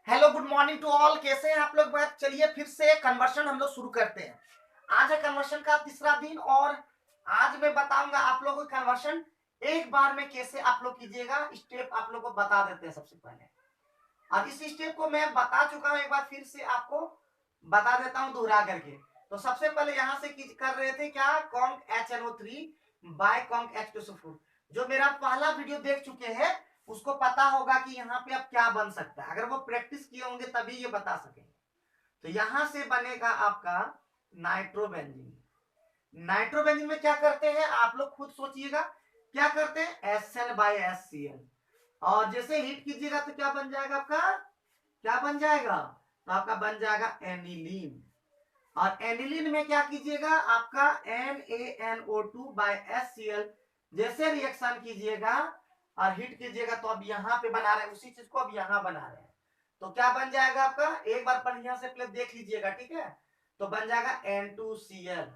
Hello good morning to all. कैसे हैं आप लोग? बात चलिए फिर से कन्वर्शन हम लोग शुरू करते हैं। आज है कन्वर्शन का तीसरा दिन और आज मैं बताऊंगा आप लोगों को कन्वर्शन एक बार में कैसे आप लोग कीजिएगा। स्टेप आप लोग को बता देते हैं सबसे पहले। और इस स्टेप को मैं बता चुका हूं, एक बार फिर से आपको बता देता हूं दोहरा करके। तो सबसे पहले यहां से कर रहे थे क्या, conc HNO3 bye conc H2SO4। जो मेरा पहला वीडियो देख चुके हैं उसको पता होगा कि यहाँ पे अब क्या बन सकता है। अगर वो प्रैक्टिस किए होंगे तभी ये बता सकेंगे। तो यहां से बनेगा आपका नाइट्रोबेंजीन। नाइट्रोबेंजीन में क्या करते हैं आप लोग खुद सोचिएगा। क्या करते हैं, SN/HCl। और जैसे हीट कीजिएगा तो क्या बन जाएगा आपका, क्या बन जाएगा, तो आपका बन जाएगा एनिलीन। और एनिलीन में क्या कीजिएगा आपका NaNO2/HCl। जैसे रिएक्शन कीजिएगा और हीट कीजिएगा तो अब यहां पे बना रहे हैं उसी चीज को, अब यहां बना रहे हैं। तो क्या बन जाएगा आपका, एक बार बढ़िया से प्ले देख लीजिएगा, ठीक है। तो बन जाएगा N2Cl।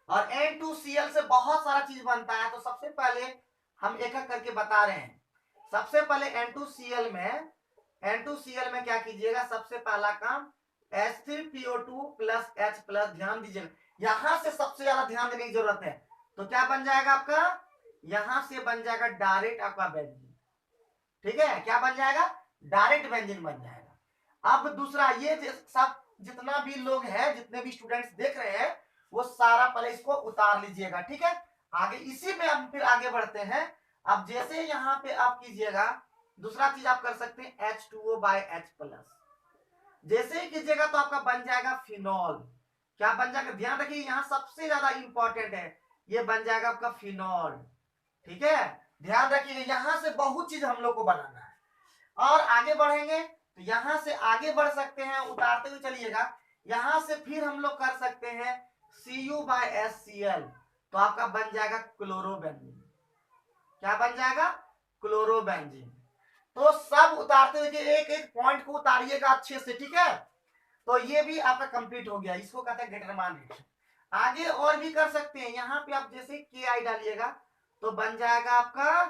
और N2Cl से बहुत सारा चीज बनता है। तो सबसे पहले हम एक एक करके बता रहे हैं। सबसे पहले N2Cl में क्या कीजिएगा, सबसे पहला काम H3PO2 प्लस H प्लस। ध्यान दीजिएगा, यहां से सबसे ज्यादा ध्यान देने की जरूरत है। तो क्या बन जाएगा आपका, यहां से बन जाएगा डायरेक्ट आपका बेंजीन। ठीक है, क्या बन जाएगा, डायरेक्ट बेंजीन बन जाएगा। अब दूसरा, ये सब जितना भी लोग हैं, जितने भी स्टूडेंट्स देख रहे हैं, वो सारा पहले इसको उतार लीजिएगा, ठीक है। आगे इसी में हम फिर आगे बढ़ते हैं। अब जैसे यहाँ पे आप कीजिएगा, दूसरा चीज आप कर सकते हैं H2O/H प्लस। जैसे ही कीजिएगा तो आपका बन जाएगा फिनॉल। क्या बन जाएगा, ध्यान रखिए, यहाँ सबसे ज्यादा इंपॉर्टेंट है, ये बन जाएगा आपका फिनॉल। ठीक है, ध्यान रखिए, यहां से बहुत चीज हम लोग को बनाना है। और आगे बढ़ेंगे तो यहां से आगे बढ़ सकते हैं, उतारते हुए चलिएगा। यहां से फिर हम लोग कर सकते हैं Cu/HCl। तो आपका बन जाएगा क्लोरोबेंजीन। क्या बन जाएगा, क्लोरोबेंजीन। तो सब उतारते हुए एक एक पॉइंट को उतारिएगा अच्छे से, ठीक है। तो ये भी आपका कंप्लीट हो गया, इसको कहते हैं डिटरमाइन रिएक्शन। आगे और भी कर सकते हैं, यहाँ पे आप जैसे Ki डालिएगा तो बन जाएगा आपका,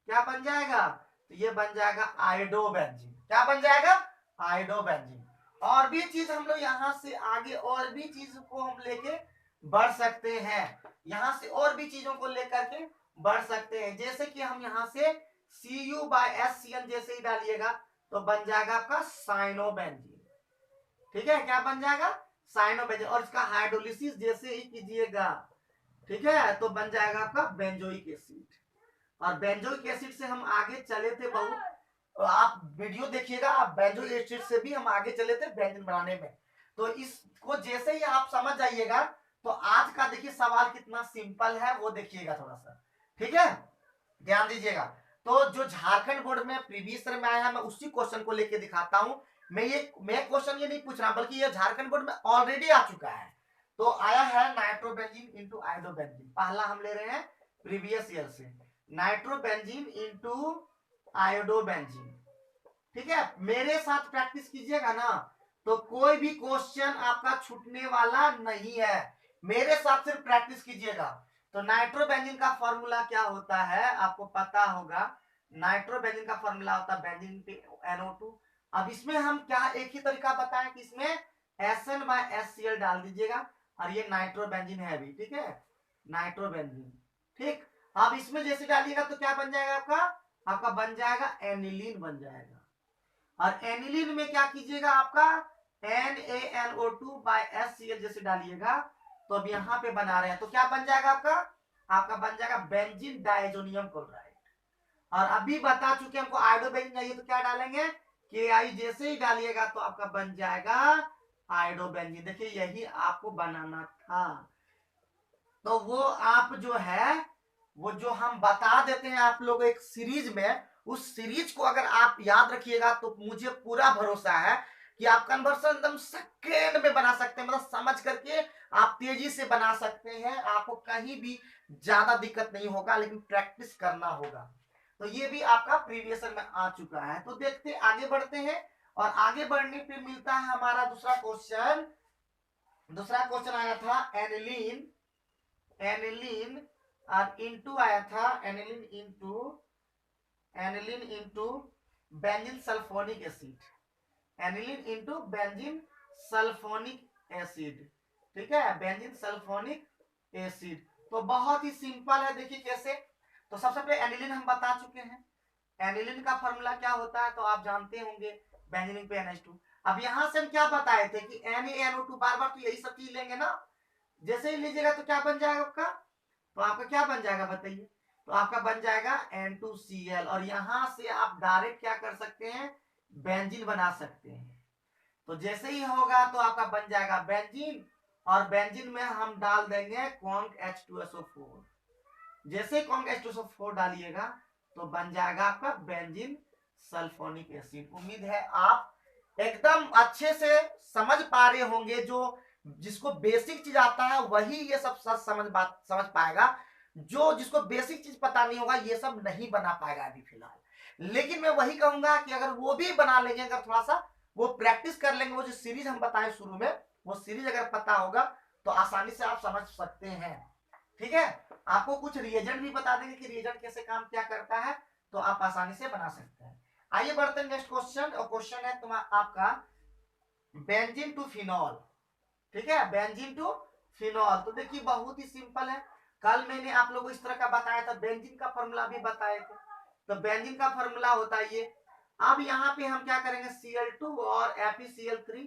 क्या बन जाएगा, तो ये बन जाएगा आयोडोबेंजीन। क्या बन जाएगा, आयोडोबेंजीन। और भी चीज हम लोग यहाँ से आगे और भी चीज को हम लेके बढ़ सकते हैं। यहाँ से और भी चीजों को लेकर के बढ़ सकते हैं। जैसे कि हम यहाँ से Cu/HCl जैसे ही डालिएगा तो बन जाएगा आपका साइनोबेंजीन। ठीक है, क्या बन जाएगा, साइनोबेंजीन। और इसका हाइड्रोलिसिस जैसे ही कीजिएगा, ठीक है, तो बन जाएगा आपका बेंजोइक एसिड। और बेंजोइक एसिड से हम आगे चले थे बहुत, आप वीडियो देखिएगा, आप बेंजोइक एसिड से भी हम आगे चले थे बेंजीन बनाने में। तो इसको जैसे ही आप समझ जाइएगा तो आज का देखिए सवाल कितना सिंपल है वो देखिएगा थोड़ा सा, ठीक है, ध्यान दीजिएगा। तो जो झारखंड बोर्ड में प्रीवियस ईयर में आया है, मैं उसी क्वेश्चन को लेके दिखाता हूं। मैं क्वेश्चन ये नहीं पूछ रहा, बल्कि ये झारखंड बोर्ड में ऑलरेडी आ चुका है। तो आया है नाइट्रोबेंजीन इंटू आयोडोबेंजीन। पहला हम ले रहे हैं प्रीवियस ईयर से, नाइट्रोबेंजीन इंटू आयोडोबेंजीन। ठीक है, मेरे साथ प्रैक्टिस कीजिएगा ना तो कोई भी क्वेश्चन आपका छूटने वाला नहीं है। मेरे साथ सिर्फ प्रैक्टिस कीजिएगा। तो नाइट्रोबेंजीन का फॉर्मूला क्या होता है आपको पता होगा। नाइट्रोबेंजीन का फॉर्मूला होता है बेंजीन पे NO2। अब इसमें हम क्या एक ही तरीका बताएं कि इसमें SN/HCl डाल दीजिएगा और ये नाइट्रोबेंजीन है भी, ठीक है, नाइट्रोबेंजीन। ठीक, अब इसमें जैसे डालिएगा तो क्या बन जाएगा आपका, आपका बन जाएगा एनिलीन बन जाएगा। और एनिलीन में क्या कीजिएगा आपका NaNO2/HCl जैसे डालिएगा तो अब यहां पे बना रहे हैं तो क्या बन जाएगा आपका, आपका बन जाएगा बेंजीन डायजोनियम क्लोराइड। और अभी बता चुके हमको आयोडोबेंजीन चाहिए तो क्या डालेंगे, Ki जैसे ही डालिएगा तो आपका बन जाएगा आयोडोबेंजीन। देखिए यही आपको बनाना था। तो वो आप जो है, वो जो हम बता देते हैं आप लोग एक सीरीज में, उस सीरीज को अगर आप याद रखिएगा तो मुझे पूरा भरोसा है कि आप कन्वर्सन एकदम सेकेंड में बना सकते हैं। मतलब समझ करके आप तेजी से बना सकते हैं, आपको कहीं भी ज्यादा दिक्कत नहीं होगा, लेकिन प्रैक्टिस करना होगा। तो ये भी आपका प्रीवियस में आ चुका है। तो देखते आगे बढ़ते हैं। और आगे बढ़ने पे मिलता है हमारा दूसरा क्वेश्चन। दूसरा क्वेश्चन आया था एनिलीन, एनिलीन और इंटू आया था aniline into benzene sulphonic acid. Aniline into benzene sulphonic acid, ठीक है, बेंजीन सल्फोनिक एसिड। तो बहुत ही सिंपल है, देखिए कैसे। तो सबसे पहले एनिलीन हम बता चुके हैं, एनिलीन का फॉर्मूला क्या होता है तो आप जानते होंगे, बेंजीन पे NH2। अब यहां से हम क्या बताए थे कि NaNO2, बार बार तो यही सब चीज लेंगे ना, जैसे ही लीजिएगा तो क्या बन जाएगा आपका, तो आपका क्या बन जाएगा बताइए, तो आपका बन जाएगा N2Cl, और यहां से आप डायरेक्ट क्या कर सकते हैं, बेंजीन बना सकते हैं। तो जैसे ही होगा तो आपका बन जाएगा बेंजीन, और बेंजीन में हम डाल देंगे कॉन्क H2SO4। जैसे ही कॉन्क H2SO4 डालिएगा तो बन जाएगा आपका बेंजीन सल्फोनिक एसिड। उम्मीद है आप एकदम अच्छे से समझ पा रहे होंगे, जो जिसको बेसिक चीज आता है वही ये सब समझ पाएगा, जो जिसको बेसिक चीज पता नहीं होगा ये सब नहीं बना पाएगा अभी फिलहाल। लेकिन मैं वही कहूंगा कि अगर वो भी बना लेंगे, अगर थोड़ा सा वो प्रैक्टिस कर लेंगे, वो जो सीरीज हम बताए शुरू में, वो सीरीज अगर पता होगा तो आसानी से आप समझ सकते हैं, ठीक है। आपको कुछ रिएजेंट भी बता देंगे कि रिएजेंट कैसे काम क्या करता है, तो आप आसानी से बना सकते हैं। आइए बढ़ते हैं नेक्स्ट क्वेश्चन, और क्वेश्चन है तुम्हारा आपका बेंजीन टू फिनॉल, ठीक है, बेंजीन टू फिनॉल। तो देखिए बहुत ही सिंपल है, कल मैंने आप लोगों को इस तरह का बताया था, बेंजीन का फॉर्मूला भी बताए थे। तो बेंजीन का फॉर्मूला होता है ये। अब यहाँ पे हम क्या करेंगे, Cl2 और FeCl3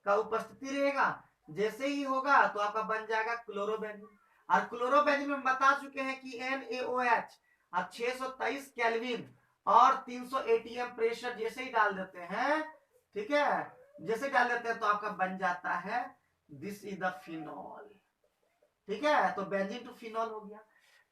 का उपस्थिति रहेगा, जैसे ही होगा तो आपका बन जाएगा क्लोरोबेंजीन। और क्लोरोबेंजीन में बता चुके हैं कि NaOH और 623 केल्विन और 300 ATM प्रेशर जैसे ही डाल देते हैं, ठीक है, जैसे डाल देते हैं तो आपका बन जाता है दिस इज द फिनॉल, ठीक है। तो बेंजीन टू फिनॉल हो गया।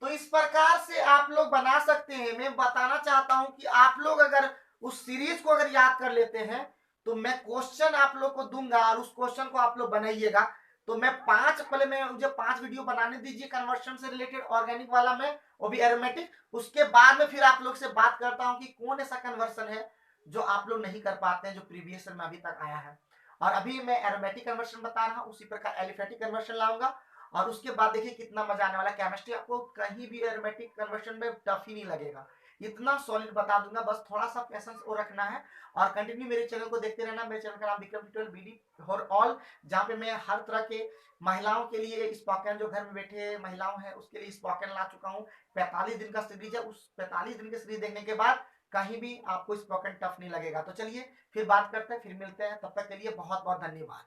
तो इस प्रकार से आप लोग बना सकते हैं। मैं बताना चाहता हूं कि आप लोग अगर उस सीरीज को अगर याद कर लेते हैं तो मैं क्वेश्चन आप लोग को दूंगा और उस क्वेश्चन को आप लोग बनाइएगा। तो मैं पहले मैं मुझे 5 वीडियो बनाने दीजिए कन्वर्शन से रिलेटेड, ऑर्गेनिक वाला में, वो भी एरोमेटिक। उसके बाद में फिर आप लोग से बात करता हूं कि कौन ऐसा कन्वर्सन है जो आप लोग नहीं कर पाते हैं, जो प्रीवियस में अभी तक आया है। और अभी मैं एरोमेटिक कन्वर्शन बता रहा हूं, उसी प्रकार एलिफेटिक कन्वर्शन लाऊंगा। और उसके बाद देखिए कितना मजा आने वाला है। केमिस्ट्री आपको कहीं भी एरोमेटिक कन्वर्शन में टफ ही नहीं लगेगा, इतना सॉलिड बता दूंगा, बस थोड़ा सा पेशेंस और रखना है। और कंटिन्यू मेरे चैनल को देखते रहना। मेरे चैनल का नाम Vikram tutorial BD for all, जहाँ पे मैं हर तरह के महिलाओं के लिए स्पोकन, जो घर में बैठे महिलाओं हैं उसके लिए स्पोकन ला चुका हूँ। 45 दिन का सीरीज है, उस 45 दिन के सीरीज देखने के बाद कहीं भी आपको स्पोकन टफ नहीं लगेगा। तो चलिए फिर बात करते हैं, फिर मिलते हैं, तब तक के लिए बहुत बहुत धन्यवाद।